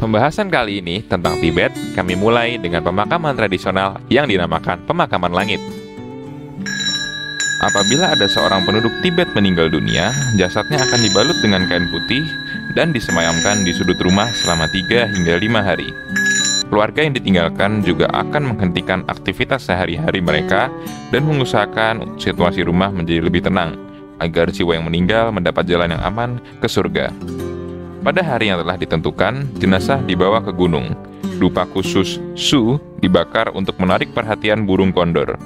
Pembahasan kali ini tentang Tibet, kami mulai dengan pemakaman tradisional yang dinamakan pemakaman langit. Apabila ada seorang penduduk Tibet meninggal dunia, jasadnya akan dibalut dengan kain putih dan disemayamkan di sudut rumah selama 3 hingga 5 hari. Keluarga yang ditinggalkan juga akan menghentikan aktivitas sehari-hari mereka dan mengusahakan situasi rumah menjadi lebih tenang, agar jiwa yang meninggal mendapat jalan yang aman ke surga. Pada hari yang telah ditentukan, jenazah dibawa ke gunung. Dupa khusus Su dibakar untuk menarik perhatian burung kondor.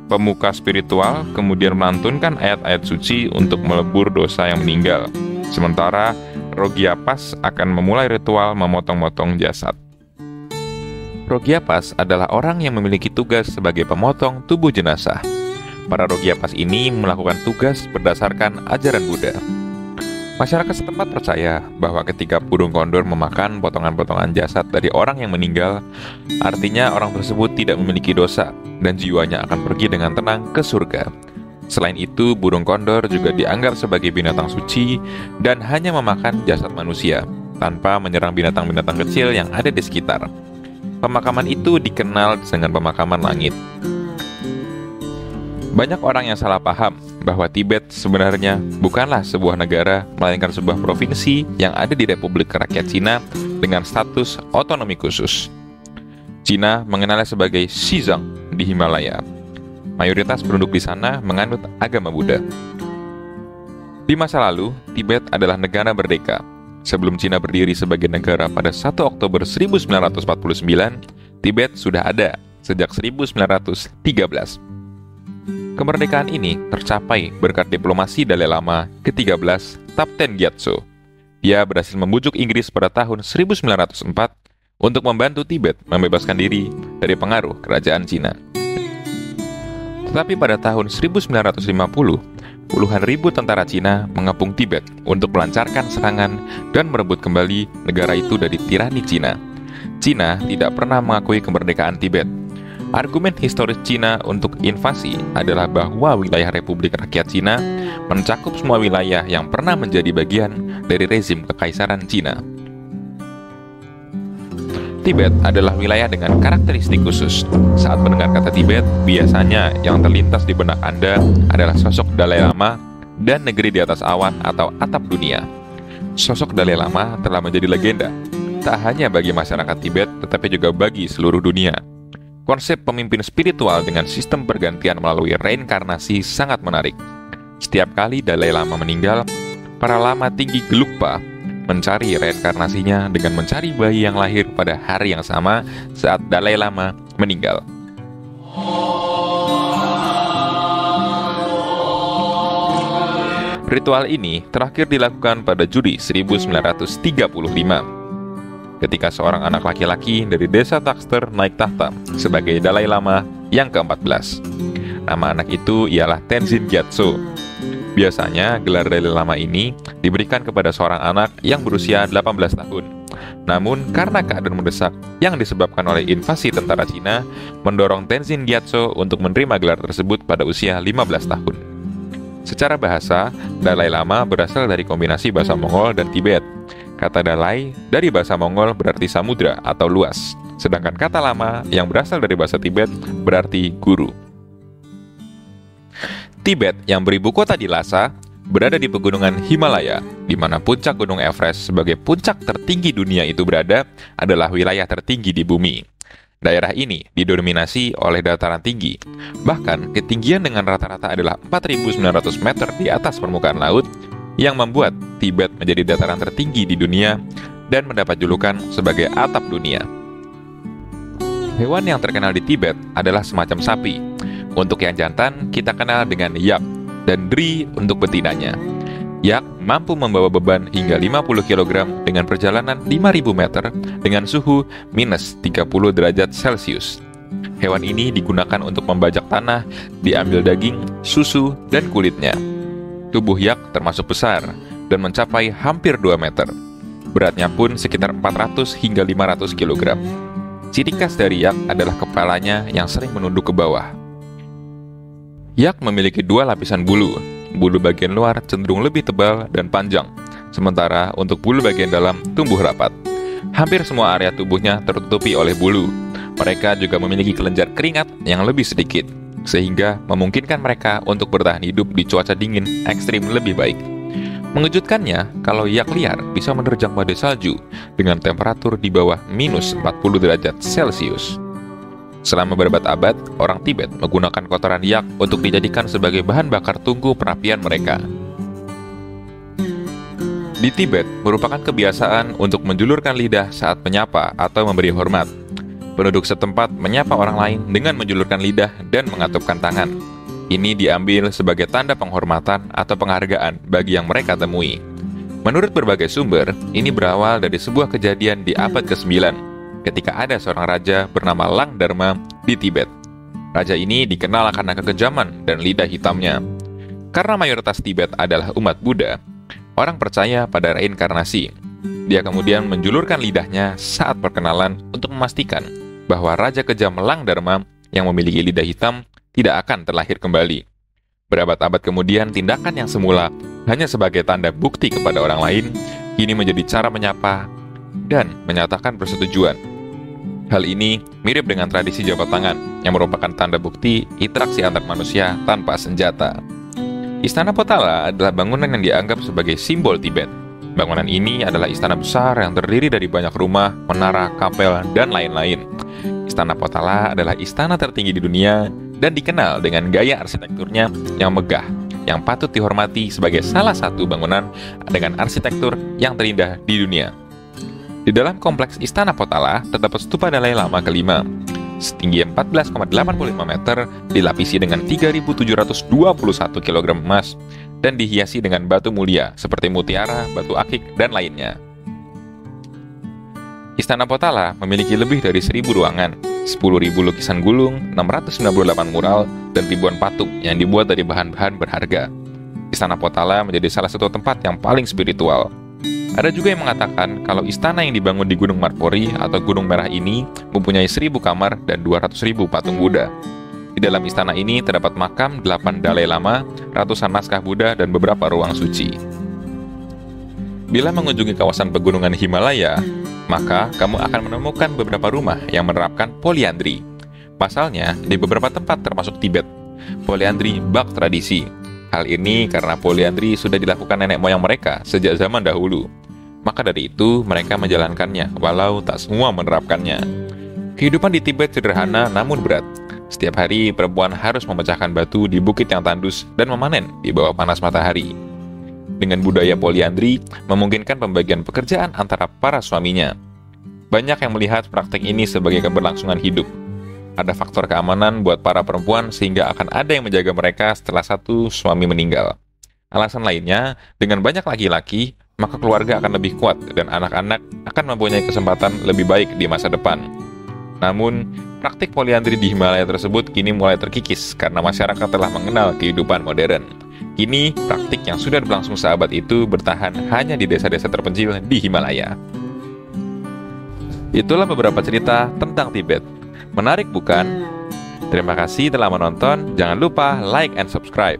Pemuka spiritual kemudian melantunkan ayat-ayat suci untuk melebur dosa yang meninggal. Sementara Rogyapas akan memulai ritual memotong-motong jasad. Rogyapas adalah orang yang memiliki tugas sebagai pemotong tubuh jenazah. Para Rogyapas ini melakukan tugas berdasarkan ajaran Buddha. Masyarakat setempat percaya bahwa ketika burung kondor memakan potongan-potongan jasad dari orang yang meninggal, artinya orang tersebut tidak memiliki dosa dan jiwanya akan pergi dengan tenang ke surga. Selain itu, burung kondor juga dianggap sebagai binatang suci dan hanya memakan jasad manusia, tanpa menyerang binatang-binatang kecil yang ada di sekitar. Pemakaman itu dikenal dengan pemakaman langit. Banyak orang yang salah paham bahwa Tibet sebenarnya bukanlah sebuah negara, melainkan sebuah provinsi yang ada di Republik Rakyat Cina dengan status otonomi khusus. Cina mengenalnya sebagai Xizang di Himalaya. Mayoritas penduduk di sana menganut agama Buddha. Di masa lalu, Tibet adalah negara merdeka. Sebelum Cina berdiri sebagai negara pada 1 Oktober 1949, Tibet sudah ada sejak 1913. Kemerdekaan ini tercapai berkat diplomasi Dalai Lama ke-13 Thapten Gyatso. Dia berhasil membujuk Inggris pada tahun 1904 untuk membantu Tibet membebaskan diri dari pengaruh kerajaan Cina. Tetapi pada tahun 1950, puluhan ribu tentara Cina mengepung Tibet untuk melancarkan serangan dan merebut kembali negara itu dari tirani Cina. Cina tidak pernah mengakui kemerdekaan Tibet. Argumen historis Cina untuk invasi adalah bahwa wilayah Republik Rakyat Cina mencakup semua wilayah yang pernah menjadi bagian dari rezim Kekaisaran Cina. Tibet adalah wilayah dengan karakteristik khusus. Saat mendengar kata Tibet, biasanya yang terlintas di benak Anda adalah sosok Dalai Lama dan negeri di atas awan atau atap dunia. Sosok Dalai Lama telah menjadi legenda, tak hanya bagi masyarakat Tibet, tetapi juga bagi seluruh dunia. Konsep pemimpin spiritual dengan sistem pergantian melalui reinkarnasi sangat menarik. Setiap kali Dalai Lama meninggal, para lama tinggi Gelugpa mencari reinkarnasinya dengan mencari bayi yang lahir pada hari yang sama saat Dalai Lama meninggal. Ritual ini terakhir dilakukan pada Juli 1935. Ketika seorang anak laki-laki dari desa Takster naik tahta sebagai Dalai Lama yang ke-14. Nama anak itu ialah Tenzin Gyatso. Biasanya gelar Dalai Lama ini diberikan kepada seorang anak yang berusia 18 tahun. Namun karena keadaan mendesak yang disebabkan oleh invasi tentara Cina mendorong Tenzin Gyatso untuk menerima gelar tersebut pada usia 15 tahun. Secara bahasa, Dalai Lama berasal dari kombinasi bahasa Mongol dan Tibet. Kata Dalai dari bahasa Mongol berarti samudra atau luas, sedangkan kata Lama yang berasal dari bahasa Tibet berarti guru. Tibet yang beribu kota di Lhasa berada di pegunungan Himalaya, di mana puncak Gunung Everest sebagai puncak tertinggi dunia itu berada adalah wilayah tertinggi di bumi. Daerah ini didominasi oleh dataran tinggi, bahkan ketinggian dengan rata-rata adalah 4.900 meter di atas permukaan laut, yang membuat Tibet menjadi dataran tertinggi di dunia dan mendapat julukan sebagai atap dunia. Hewan yang terkenal di Tibet adalah semacam sapi. Untuk yang jantan, kita kenal dengan yak, dan dri untuk betinanya. Yak mampu membawa beban hingga 50 kg dengan perjalanan 5.000 meter dengan suhu minus 30 derajat Celcius. Hewan ini digunakan untuk membajak tanah, diambil daging, susu, dan kulitnya. Tubuh yak termasuk besar dan mencapai hampir 2 meter. Beratnya pun sekitar 400 hingga 500 kg. Ciri khas dari yak adalah kepalanya yang sering menunduk ke bawah. Yak memiliki 2 lapisan bulu. Bulu bagian luar cenderung lebih tebal dan panjang, sementara untuk bulu bagian dalam tumbuh rapat. Hampir semua area tubuhnya tertutupi oleh bulu. Mereka juga memiliki kelenjar keringat yang lebih sedikit, sehingga memungkinkan mereka untuk bertahan hidup di cuaca dingin ekstrim lebih baik. Mengejutkannya, kalau yak liar bisa menerjang badai salju dengan temperatur di bawah minus 40 derajat Celcius. Selama berabad-abad, orang Tibet menggunakan kotoran yak untuk dijadikan sebagai bahan bakar tungku perapian mereka. Di Tibet, merupakan kebiasaan untuk menjulurkan lidah saat menyapa atau memberi hormat. Penduduk setempat menyapa orang lain dengan menjulurkan lidah dan mengatupkan tangan. Ini diambil sebagai tanda penghormatan atau penghargaan bagi yang mereka temui. Menurut berbagai sumber, ini berawal dari sebuah kejadian di abad ke-9, ketika ada seorang raja bernama Lang Dharma di Tibet. Raja ini dikenal karena kekejaman dan lidah hitamnya. Karena mayoritas Tibet adalah umat Buddha, orang percaya pada reinkarnasi. Dia kemudian menjulurkan lidahnya saat perkenalan untuk memastikan bahwa Raja Kejam Lang Dharma yang memiliki lidah hitam tidak akan terlahir kembali. Berabad-abad kemudian, tindakan yang semula hanya sebagai tanda bukti kepada orang lain, kini menjadi cara menyapa dan menyatakan persetujuan. Hal ini mirip dengan tradisi jabat tangan yang merupakan tanda bukti interaksi antar manusia tanpa senjata. Istana Potala adalah bangunan yang dianggap sebagai simbol Tibet. Bangunan ini adalah istana besar yang terdiri dari banyak rumah, menara, kapel, dan lain-lain. Istana Potala adalah istana tertinggi di dunia dan dikenal dengan gaya arsitekturnya yang megah, yang patut dihormati sebagai salah satu bangunan dengan arsitektur yang terindah di dunia. Di dalam kompleks Istana Potala terdapat stupa Dalai Lama kelima, setinggi 14,85 meter, dilapisi dengan 3.721 kg emas, dan dihiasi dengan batu mulia seperti mutiara, batu akik, dan lainnya. Istana Potala memiliki lebih dari 1.000 ruangan, 10.000 lukisan gulung, 698 mural, dan ribuan patung yang dibuat dari bahan-bahan berharga. Istana Potala menjadi salah satu tempat yang paling spiritual. Ada juga yang mengatakan kalau istana yang dibangun di Gunung Marpori atau Gunung Merah ini mempunyai 1.000 kamar dan 200.000 patung Buddha. Di dalam istana ini terdapat makam 8 Dalai Lama, ratusan naskah Buddha, dan beberapa ruang suci. Bila mengunjungi kawasan pegunungan Himalaya, maka kamu akan menemukan beberapa rumah yang menerapkan poliandri. Pasalnya, di beberapa tempat termasuk Tibet, poliandri bak tradisi. Hal ini karena poliandri sudah dilakukan nenek moyang mereka sejak zaman dahulu. Maka dari itu, mereka menjalankannya, walau tak semua menerapkannya. Kehidupan di Tibet sederhana namun berat. Setiap hari, perempuan harus memecahkan batu di bukit yang tandus dan memanen di bawah panas matahari. Dengan budaya poliandri, memungkinkan pembagian pekerjaan antara para suaminya. Banyak yang melihat praktek ini sebagai keberlangsungan hidup. Ada faktor keamanan buat para perempuan sehingga akan ada yang menjaga mereka setelah satu suami meninggal. Alasan lainnya, dengan banyak laki-laki, maka keluarga akan lebih kuat dan anak-anak akan mempunyai kesempatan lebih baik di masa depan. Namun, praktik poliandri di Himalaya tersebut kini mulai terkikis karena masyarakat telah mengenal kehidupan modern. Kini, praktik yang sudah berlangsung seabad itu bertahan hanya di desa-desa terpencil di Himalaya. Itulah beberapa cerita tentang Tibet. Menarik bukan? Terima kasih telah menonton. Jangan lupa like and subscribe.